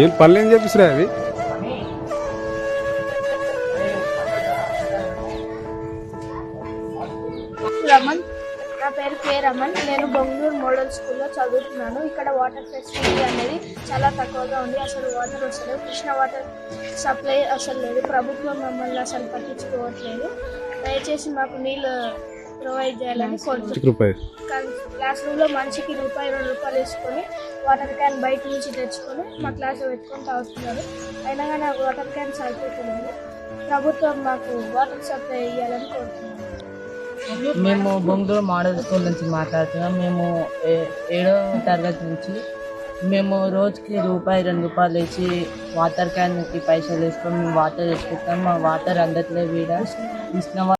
ఏం పనులు ఏం చెప్పిస్తురా అవి? రమన్, నా పేరు కే రమన్. నేను బొంగళూరు మోడల్ స్కూల్లో చదువుతున్నాను. ఇక్కడ వాటర్ ఫెసిలిటీ అనేది చాలా తక్కువగా ఉంది. అసలు వాటర్ వస్తలేదు. కృష్ణ వాటర్ సప్లై అసలు లేదు. ప్రభుత్వం మమ్మల్ని అసలు పట్టించుకోవట్లేదు. దయచేసి మాకు నీళ్ళు ప్రొవైడ్ చేయాలని కోరుతున్నాను. క్లాస్ రూమ్లో మనిషికి ₹2 వేసుకొని వాటర్ క్యాన్ బయట నుంచి తెచ్చుకొని మా క్లాస్లో పెట్టుకొని తాగుతున్నారు. అయినా కానీ నాకు వాటర్ క్యాన్ సరిపోతుంది. ప్రభుత్వం మాకు వాటర్ సప్లై ఇవ్వాలని కోరుతున్నాను. మేము బొంగళూరు మోడల్ స్కూల్ నుంచి మాట్లాడుతున్నాం. మేము 7వ తరగతి నుంచి మేము రోజుకి ₹2 ఇచ్చి వాటర్ క్యాన్కి పైసలు వేసుకొని మేము వాటర్ తెచ్చుకుంటాం. మా వాటర్ అందట్లే వీడ ఇచ్చిన